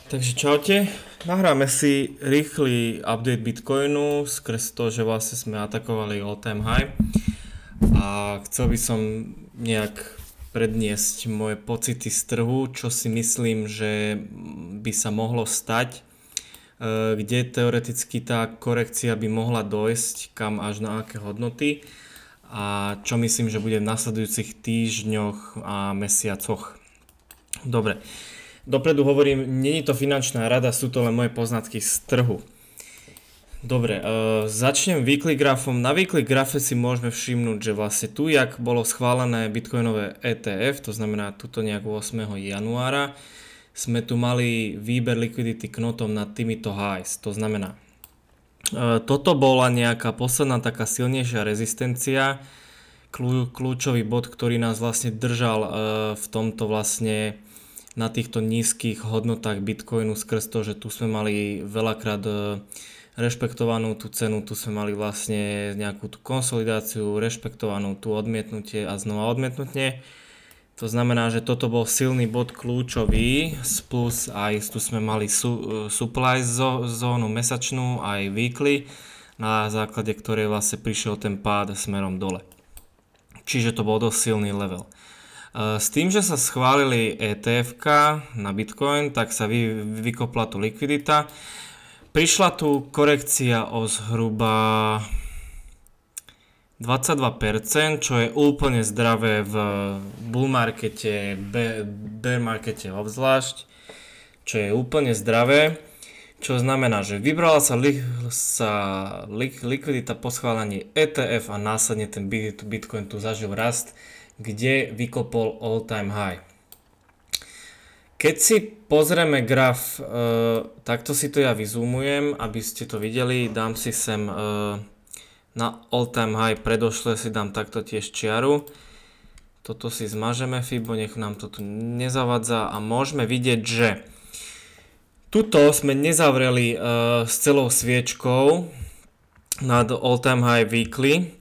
Takže čaute, nahráme si rýchly update Bitcoinu skrz to, že vlastne sme atakovali all time high a chcel by som nejak predniesť moje pocity z trhu, čo si myslím, že by sa mohlo stať, kde teoreticky tá korekcia by mohla dojsť, kam až na aké hodnoty a čo myslím, že bude v nasledujúcich týždňoch a mesiacoch. Dobre. Dopredu hovorím, nie je to finančná rada, sú to len moje poznatky z trhu. Dobre, začnem weekly grafom. Na weekly grafe si môžeme všimnúť, že vlastne tu, jak bolo schválené bitcoinové ETF, to znamená tuto nejak 8. januára, sme tu mali výber liquidity knotom nad týmito highs. To znamená, toto bola nejaká posledná taká silnejšia rezistencia, kľúčový bod, ktorý nás vlastne držal v tomto vlastne na týchto nízkych hodnotách Bitcoinu skrz to, že tu sme mali veľakrát rešpektovanú tú cenu, tu sme mali vlastne nejakú tú konsolidáciu, rešpektovanú tú odmietnutie a znova odmietnutie. To znamená, že toto bol silný bod kľúčový, plus aj tu sme mali supply zónu mesačnú aj weekly, na základe ktorej vlastne prišiel ten pád smerom dole. Čiže to bol dosť silný level. S tým, že sa schválili ETF-ka na Bitcoin, tak sa vykopla tu likvidita. Prišla tu korekcia o zhruba 22%, čo je úplne zdravé v bull markete, bear markete obzvlášť, čo je úplne zdravé. Čo znamená, že vybrala sa likvidita po schválení ETF a následne ten Bitcoin tu zažil rast, kde vykopol all time high. Keď si pozrieme graf, takto si to ja vyzoomujem, aby ste to videli, dám si sem na all time high predošle si dám takto tiež čiaru. Toto si zmažeme Fibo, nech nám to tu nezavadza a môžeme vidieť, že tuto sme nezavreli s celou sviečkou nad all time high weekly.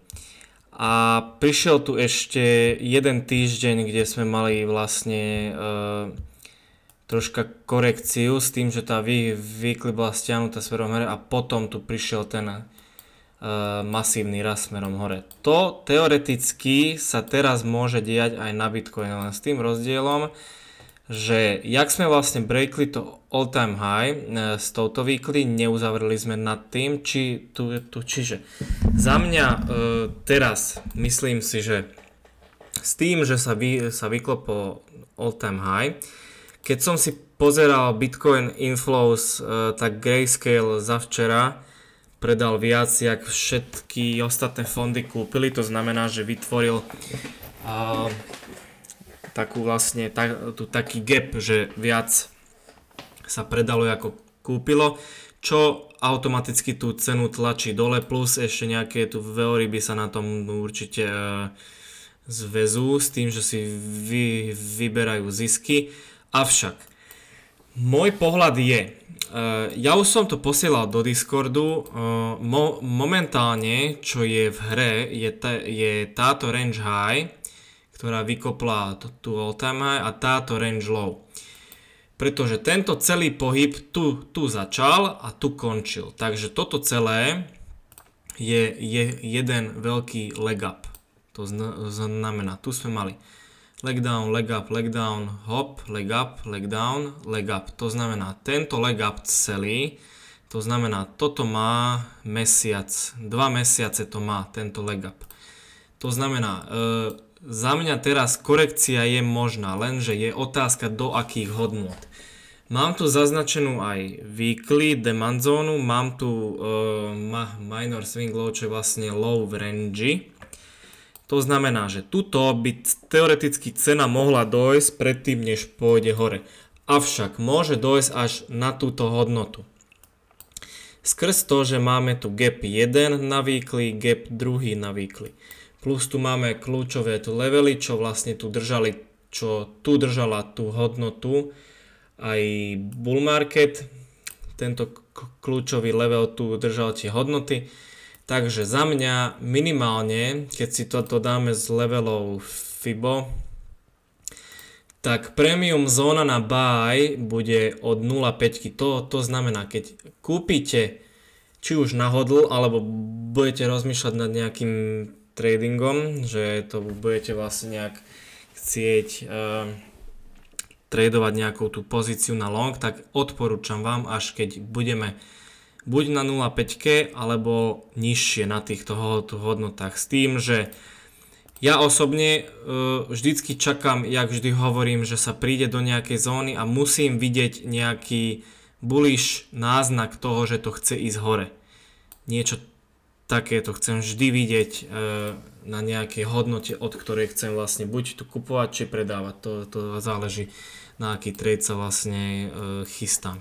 A prišiel tu ešte jeden týždeň, kde sme mali vlastne troška korekciu s tým, že tá weekly bola stiahnutá smerom hore a potom tu prišiel ten masívny rast smerom hore. To teoreticky sa teraz môže diať aj na Bitcoin, len s tým rozdielom, že jak sme vlastne breakli to all time high s touto weekly, neuzavreli sme nad tým, čiže za mňa teraz myslím si, že s tým, že sa vyklopol all time high, keď som si pozeral Bitcoin inflows, tak Grayscale za včera predal viac, jak všetky ostatné fondy kúpili, to znamená, že vytvoril taký gap, že viac sa predalo ako kúpilo, čo automaticky tú cenu tlačí dole, plus ešte nejaké tu veľryby sa na tom určite zväzú s tým, že si vyberajú zisky. Avšak môj pohľad je, ja už som to posielal do Discordu, momentálne čo je v hre je táto range high, ktorá vykopla tú all time high a táto range low. Pretože tento celý pohyb tu začal a tu končil. Takže toto celé je jeden veľký leg up. To znamená, tu sme mali leg down, leg up, leg down, hop, leg up, leg down, leg up. To znamená, tento leg up celý, to znamená, toto má mesiac, 2 mesiace to má tento leg up. To znamená, za mňa teraz korekcia je možná, lenže je otázka do akých hodnôt. Mám tu zaznačenú aj weekly demand zónu, mám tu minor swing low, čo je vlastne low v range. To znamená, že tuto by teoreticky cena mohla dojsť predtým, než pôjde hore. Avšak môže dojsť až na túto hodnotu. Skrz to, že máme tu gap 1 na weekly, gap 2 na weekly. Plus tu máme kľúčové tu levely, čo vlastne tu držali, čo tu držala tú hodnotu aj bull market. Tento kľúčový level tu držal tie hodnoty. Takže za mňa minimálne, keď si toto dáme z levelov Fibo, tak premium zóna na buy bude od 0,5. To znamená, keď kúpite či už na hodl, alebo budete rozmýšľať nad nejakým tradingom, že to budete vlastne nejak chcieť tradovať nejakú tú pozíciu na long, tak odporúčam vám, až keď budeme buď na 0,5 alebo nižšie na týchto hodnotách, s tým, že ja osobne vždycky čakám, jak vždy hovorím, že sa príde do nejakej zóny a musím vidieť nejaký bullish náznak toho, že to chce ísť hore. Niečo takéto chcem vždy vidieť na nejakej hodnote, od ktorej chcem vlastne buď tu kupovať, či predávať. To záleží, na aký trade sa vlastne chystám.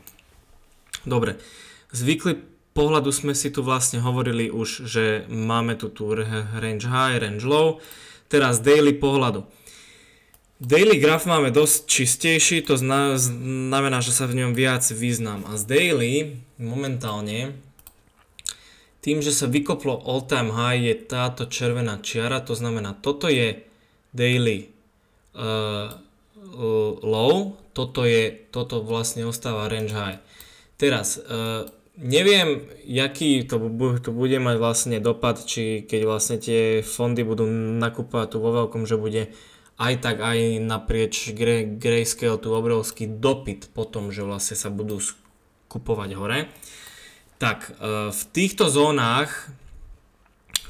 Dobre, zvykli pohľadu sme si tu vlastne hovorili už, že máme tu range high, range low. Teraz daily pohľadu. Daily graf máme dosť čistejší, to znamená, že sa v ňom viac vyznám. A z daily momentálne, tým, že sa vykoplo all time high, je táto červená čiara, to znamená, toto je daily low, toto vlastne ostáva range high. Teraz, neviem, jaký to bude mať vlastne dopad, či keď vlastne tie fondy budú nakúpať tu vo veľkom, že bude aj tak aj naprieč grayscale tu obrovský dopyt po tom, že vlastne sa budú kupovať hore. Tak v týchto zónach,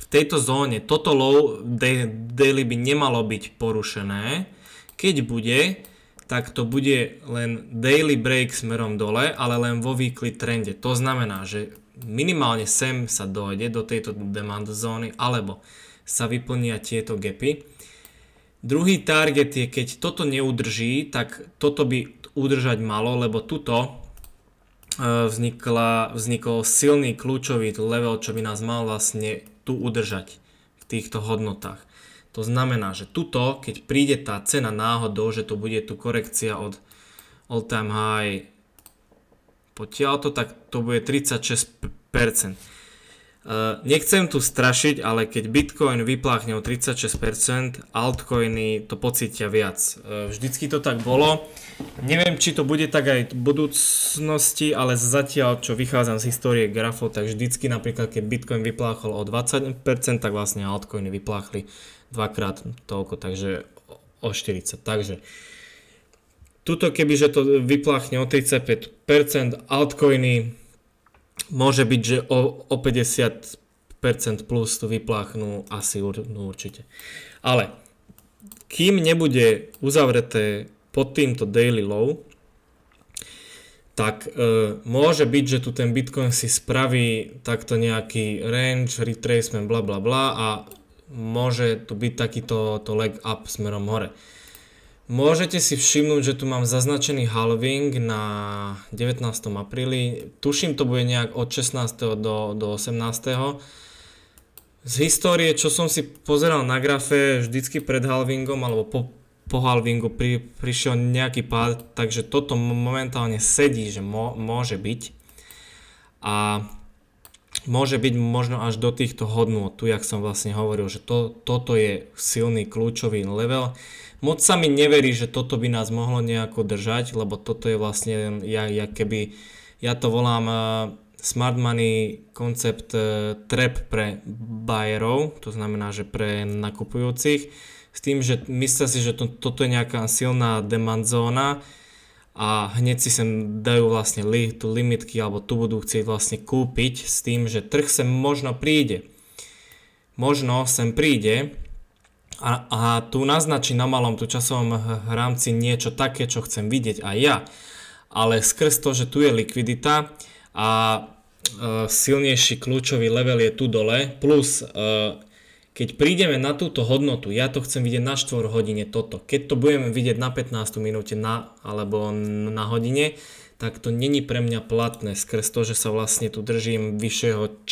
v tejto zóne toto low daily by nemalo byť porušené. Keď bude, tak to bude len daily break smerom dole, ale len vo weekly trende. To znamená, že minimálne sem sa dojde do tejto demand zóny, alebo sa vyplnia tieto gapy. Druhý target je, keď toto neudrží, tak toto by udržať malo, lebo tuto vznikol silný kľúčový level, čo by nás mal vlastne tu udržať v týchto hodnotách. To znamená, že tuto, keď príde tá cena náhodou, že to bude tu korekcia od all time high potiaľto, tak to bude 36%. Nechcem tu strašiť, ale keď Bitcoin vypláchne o 36%, altcoiny to pocítia viac. Vždycky to tak bolo. Neviem, či to bude tak aj v budúcnosti, ale zatiaľ, čo vychádzam z histórie grafov, tak vždycky napríklad, keď Bitcoin vypláchol o 20%, tak vlastne altcoiny vypláchli dvakrát toľko, takže o 40%. Takže tuto kebyže to vypláchne o 35%, altcoiny môže byť, že o 50% plus tu vypláchnú asi určite. Ale kým nebude uzavreté pod týmto daily low, tak môže byť, že tu ten Bitcoin si spraví takto nejaký range, retracement, bla bla bla a môže tu byť takýto leg up smerom hore. Môžete si všimnúť, že tu mám zaznačený halving na 19. apríli. Tuším, to bude nejak od 16. do 18. Z histórie, čo som si pozeral na grafe, vždycky pred halvingom alebo po halvingu prišiel nejaký pád, takže toto momentálne sedí, že môže byť. A môže byť možno až do týchto hodnôt. Tu, jak som vlastne hovoril, že toto je silný kľúčový level. Moc sa mi neverí, že toto by nás mohlo nejako držať, lebo toto je vlastne, ja to volám smart money koncept trap pre buyerov, to znamená, že pre nakupujúcich, s tým, že myslia si, že toto je nejaká silná demand zóna a hneď si sem dajú vlastne tu limitky, alebo tu budú chcieť vlastne kúpiť s tým, že trh sem možno príde. Možno sem príde, a tu naznačí na malom tu časovom rámci niečo také, čo chcem vidieť aj ja. Ale skrz to, že tu je likvidita a silnejší kľúčový level je tu dole, plus keď prídeme na túto hodnotu, ja to chcem vidieť na 4 hodine toto. Keď to budeme vidieť na 15 minúte alebo na hodine, tak to není pre mňa platné skrz to, že sa vlastne tu držím vyššieho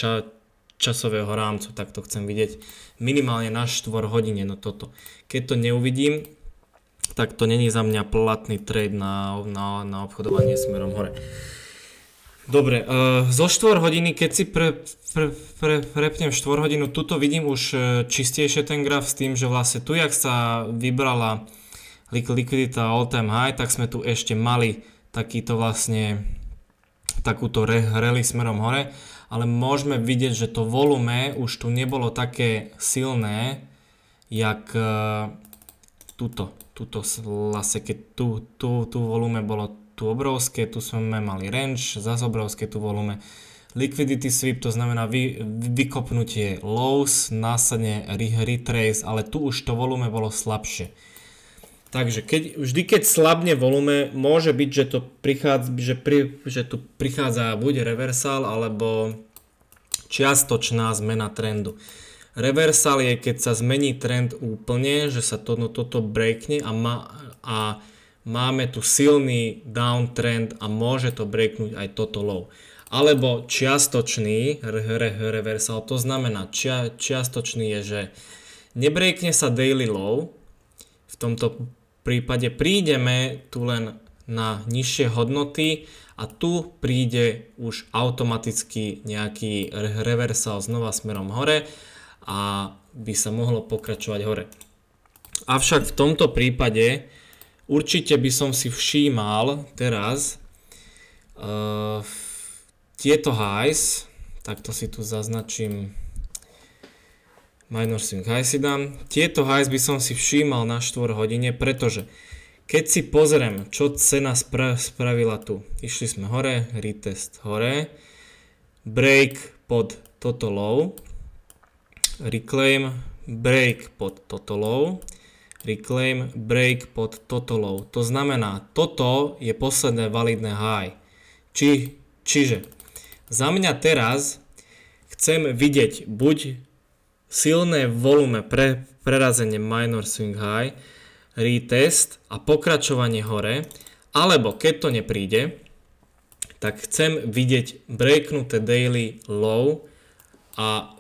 časového rámcu, tak to chcem vidieť minimálne na 4 hodine, no toto. Keď to neuvidím, tak to není za mňa platný trade na obchodovanie smerom hore. Dobre, zo 4 hodiny, keď si prepnem 4 hodinu, tuto vidím už čistejšie ten graf s tým, že vlastne tu, jak sa vybrala likvidita all time high, tak sme tu ešte mali takýto vlastne takúto rally smerom hore, ale môžeme vidieť, že to volume už tu nebolo také silné, jak tuto vlastne, keď tu volume bolo tu obrovské, tu sme mali range, zase obrovské tu volume. Liquidity sweep, to znamená vykopnutie lows, následne retrace, ale tu už to volume bolo slabšie. Takže vždy keď slabne volume, môže byť, že tu prichádza buď reversal, alebo čiastočná zmena trendu. Reversal je, keď sa zmení trend úplne, že sa toto breakne a máme tu silný downtrend a môže to breaknúť aj toto low. Alebo čiastočný reversal, to znamená čiastočný je, že nebreakne sa daily low, v tomto prípade prídeme tu len na nižšie hodnoty a tu príde už automaticky nejaký reversal znova smerom hore a by sa mohlo pokračovať hore. Avšak v tomto prípade určite by som si všímal teraz tieto highs, takto si tu zaznačím, minor swing high si dám. Tieto highs by som si všímal na 4 hodine, pretože keď si pozriem, čo cena spravila tu. Išli sme hore, retest hore, break pod toto low, reclaim, break pod toto low, reclaim, break pod toto low. To znamená, toto je posledné validné high. Čiže za mňa teraz chcem vidieť buď silné volume prerazenie minor swing high, retest a pokračovanie hore, alebo keď to nepríde, tak chcem vidieť breaknuté daily low a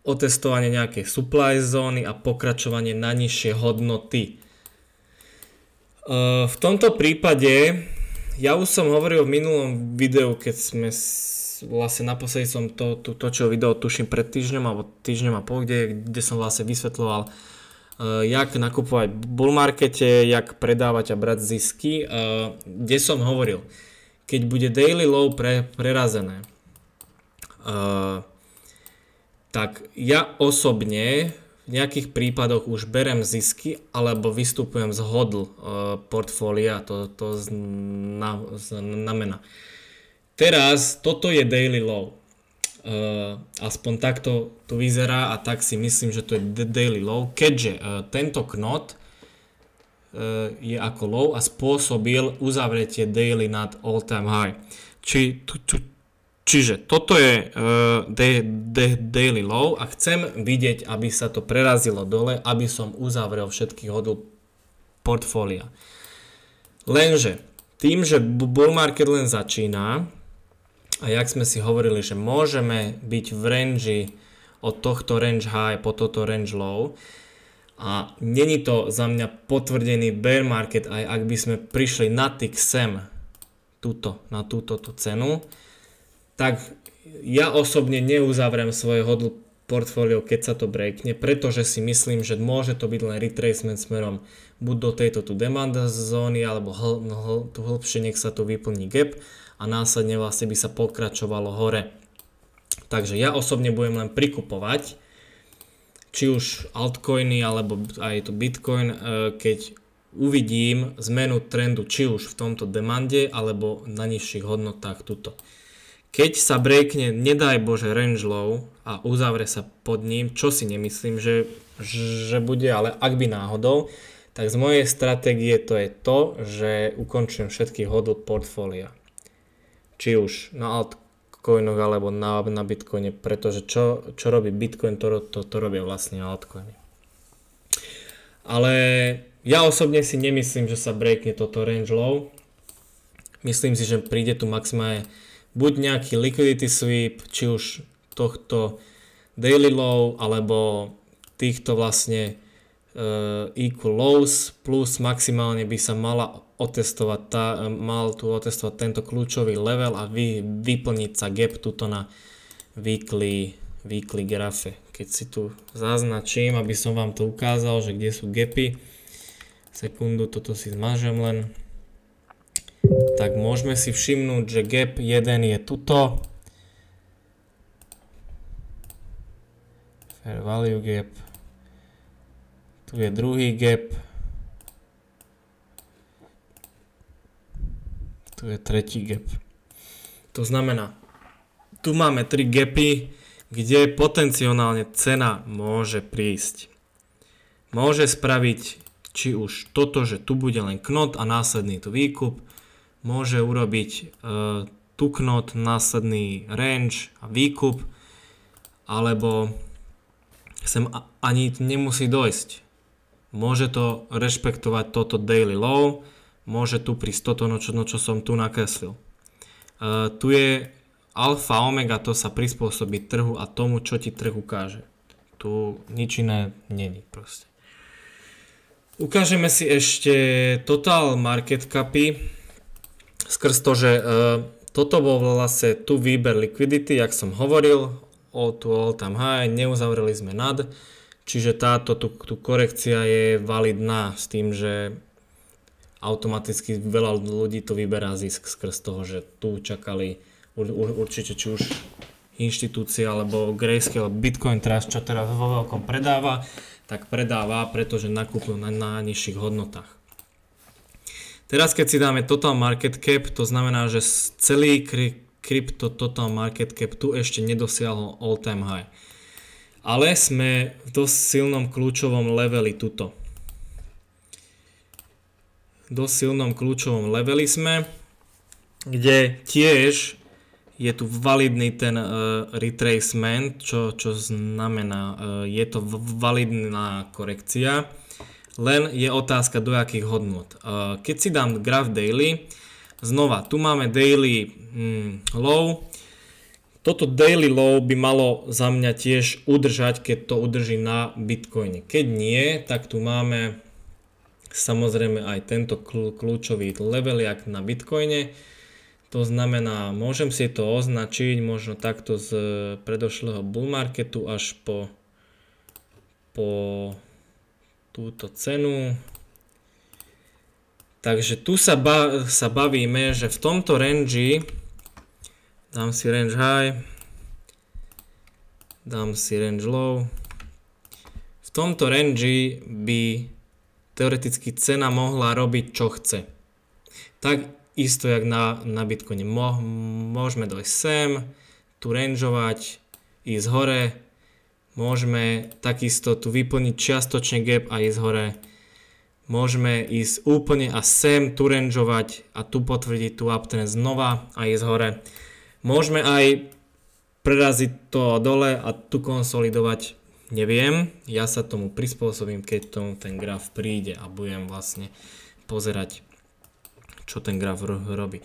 otestovanie nejakej supply zóny a pokračovanie na nižšie hodnoty. V tomto prípade, ja už som hovoril v minulom videu, keď sme vlastne naposledy som točil video, tuším pred týždňom alebo týždňom a pol, kde som vlastne vysvetľoval, jak nakupovať v bull markete, jak predávať a brať zisky, kde som hovoril, keď bude daily low prerazené, tak ja osobne v nejakých prípadoch už berem zisky alebo vystupujem z hodl portfólia, to znamená. Teraz toto je daily low. Aspoň takto to vyzerá a tak si myslím, že to je daily low, keďže tento knot je ako low a spôsobil uzavretie daily nad all time high. Čiže toto je daily low a chcem vidieť, aby sa to prerazilo dole, aby som uzavrel všetky hodl portfólia. Lenže tým, že bull market len začína, a jak sme si hovorili, že môžeme byť v range od tohto range high po toto range low a není to za mňa potvrdený bear market, aj ak by sme prišli na tick sem na túto cenu, tak ja osobne neuzavriem svoje hodl portfólio, keď sa to breakne, pretože si myslím, že môže to byť len retracement smerom buď do tejto tu demand zóny, alebo tu hlbšie nech sa tu vyplní gap a následne vlastne by sa pokračovalo hore. Takže ja osobne budem len prikupovať, či už altcoiny alebo aj to Bitcoin, keď uvidím zmenu trendu, či už v tomto demande alebo na nižších hodnotách tuto. Keď sa breakne, nedaj Bože, range low a uzavre sa pod ním, čo si nemyslím, že bude, ale ak by náhodou, tak z mojej stratégie to je to, že ukončujem všetky hodl portfólia. Či už na altcoinoch alebo na Bitcoine, pretože čo robí Bitcoin, to robia vlastne altcoiny. Ale ja osobne si nemyslím, že sa breakne toto range low. Myslím si, že príde tu maximálne buď nejaký liquidity sweep, či už tohto daily low, alebo týchto vlastne equal lows, plus maximálne by sa mal tu otestovať tento kľúčový level a vyplniť sa gap tuto na weekly grafe. Keď si tu zaznačím, aby som vám to ukázal, že kde sú gapy, Sekundu, toto si zmažem len. Tak môžeme si všimnúť, že gap 1 je tuto. Fair value gap. Tu je druhý gap. Tu je tretí gap. To znamená, tu máme 3 gapy, kde potenciálne cena môže prísť. Môže spraviť či už toto, že tu bude len knot a následný tu výkup. Môže urobiť tu knot, následný range a výkup. Alebo sem ani nemusí dojsť. Môže to rešpektovať toto daily low. Môže tu prísť toto, čo som tu nakreslil. Tu je alfa, omega, to sa prispôsobí trhu a tomu, čo ti trh ukáže. Tu nič iné není proste. Ukážeme si ešte total market capy. Skrz to, že toto bol vlastne tu výber liquidity, jak som hovoril, all time high, neuzavreli sme nad, čiže táto tu korekcia je validná s tým, že automaticky veľa ľudí to vyberá zisk skrz toho, že tu čakali určite či už inštitúcie alebo Grayscale, Bitcoin Trust, čo teraz vo veľkom predáva, tak predáva, pretože nakúpil na nižších hodnotách. Teraz keď si dáme total market cap, to znamená, že celý krypto total market cap tu ešte nedosiahol all time high. Ale sme v dosť silnom kľúčovom leveli tuto. Dosť silnom kľúčovom leveli sme, kde tiež je tu validný ten retracement, čo znamená, je to validná korekcia, len je otázka do akých hodnot. Keď si dám graph daily, znova, tu máme daily low, toto daily low by malo za mňa tiež udržať, keď to udrží na Bitcoine. Keď nie, tak tu máme samozrejme aj tento kľúčový level, jak na Bitcoine. To znamená, môžem si to označiť možno takto z predošlého bull marketu až po túto cenu. Takže tu sa bavíme, že v tomto range, dám si range high, dám si range low, v tomto range by teoreticky cena mohla robiť čo chce. Tak isto jak na Bitcoine. Môžeme dojsť sem, tu rangeovať, ísť hore, môžeme takisto tu vyplniť čiastočne gap a ísť hore. Môžeme ísť úplne a sem tu rangeovať a tu potvrdiť tu uptrend znova a ísť hore. Môžeme aj preraziť to dole a tu konsolidovať. Neviem, ja sa tomu prispôsobím, keď tomu ten graf príde a budem vlastne pozerať, čo ten graf robí.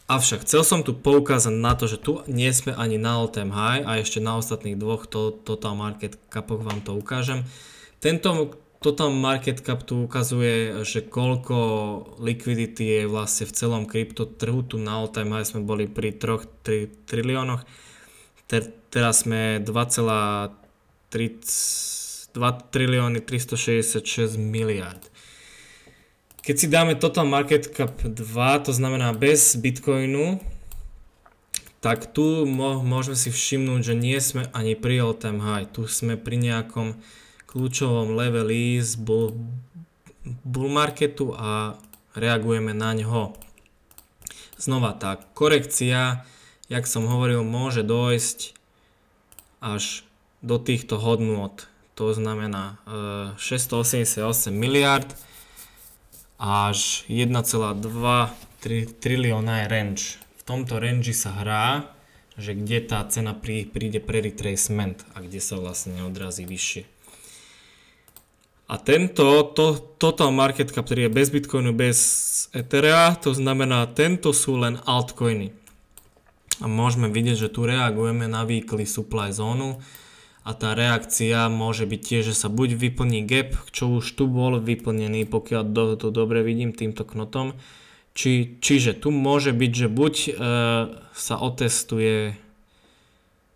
Avšak chcel som tu poukázať na to, že tu nie sme ani na all time high a ešte na ostatných dvoch total market capoch vám to ukážem. Tento total market cap tu ukazuje, že koľko liquidity je vlastne v celom kryptotrhu. Tu na all time high sme boli pri 3 triliónoch. Teraz sme 2 trilióny 366 miliard. Keď si dáme total market cap 2, to znamená bez Bitcoinu, tak tu môžeme si všimnúť, že nie sme ani pri all time high. Tu sme pri nejakom kľúčovom leveli z bull marketu a reagujeme na ňo. Znova tá korekcia, jak som hovoril, môže dojsť až do týchto hodnôt. To znamená 688 miliard až 1,2 trilióna je range. V tomto range sa hrá, že kde tá cena príde pre retracement a kde sa vlastne odrazí vyššie. A total market cap, ktorý je bez Bitcoinu, bez Ethera, to znamená, tento sú len altcoiny. A môžeme vidieť, že tu reagujeme na weekly supply zónu. A tá reakcia môže byť tiež, že sa buď vyplní gap, čo už tu bol vyplnený, pokiaľ to dobre vidím týmto knotom. Čiže tu môže byť, že buď sa otestuje,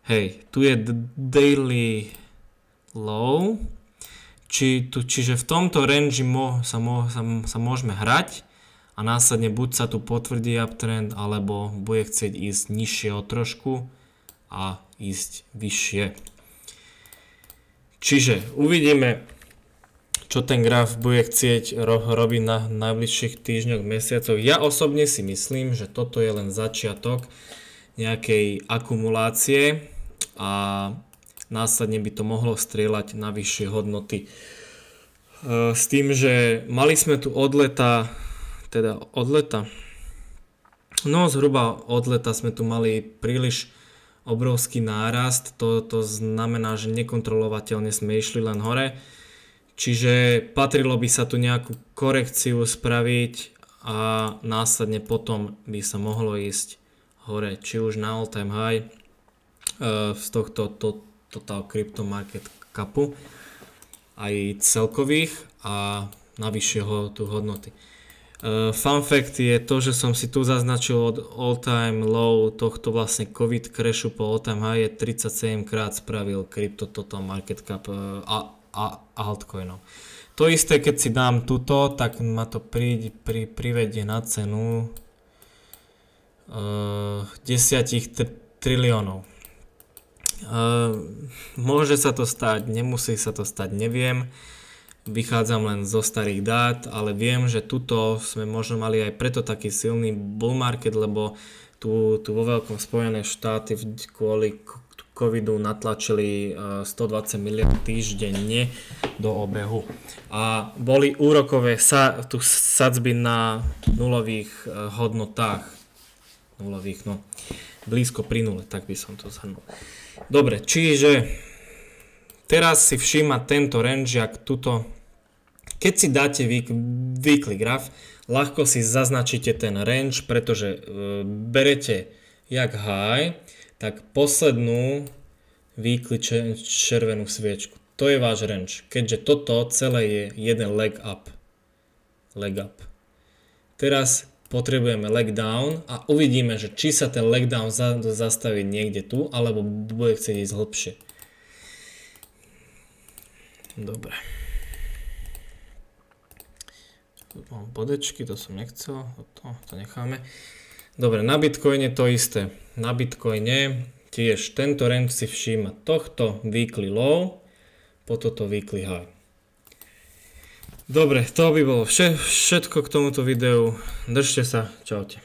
hej, tu je daily low, Čiže v tomto range sa môžeme hrať a následne buď sa tu potvrdí uptrend, alebo bude chcieť ísť nižšie o trošku a ísť vyššie. Čiže uvidíme, čo ten graf bude chcieť robiť na najbližších týždňoch, mesiacoch. Ja osobne si myslím, že toto je len začiatok nejakej akumulácie a následne by to mohlo strieľať na vyššie hodnoty. S tým, že mali sme tu zhruba od leta sme tu mali príliš obrovský nárast, to znamená, že nekontrolovateľne sme išli len hore, čiže patrilo by sa tu nejakú korekciu spraviť a následne potom by sa mohlo ísť hore, či už na all time high z tohto Total Crypto Market Capu aj celkových a na vyššieho tu hodnoty. Fun fact je to, že som si tu zaznačil od all time low tohto vlastne COVID crashu po all time high 37 krát spravil Crypto Total Market Cap a altcoinov. To isté, keď si dám tuto, tak ma to privedie na cenu 10 triliónov. Môže sa to stať, nemusí sa to stať, neviem. Vychádzam len zo starých dát, ale viem, že tuto sme možno mali aj preto taký silný bull market, lebo tu vo veľkom Spojené štáty kvôli covidu natlačili 120 miliard týždenne do obehu. A boli úrokové sadzby na nulových hodnotách. Blízko pri nule, tak by som to zhrnul. Dobre, čiže teraz si všímať tento range, jak tuto, keď si dáte weekly graf, ľahko si zaznačíte ten range, pretože berete jak high, tak poslednú weekly červenú sviečku. To je váš range, keďže toto celé je jeden leg up. Teraz potrebujeme leg down a uvidíme, že či sa ten leg down zastaví niekde tu, alebo bude chcieť ísť hlbšie. Dobre. Tu mám bodečky, to som nechcel, to necháme. Dobre, na Bitcoine to isté. Na Bitcoine tiež tento range si všíma tohto weekly low po toto weekly high. Dobre, to by bolo všetko k tomuto videu. Držte sa, čaute.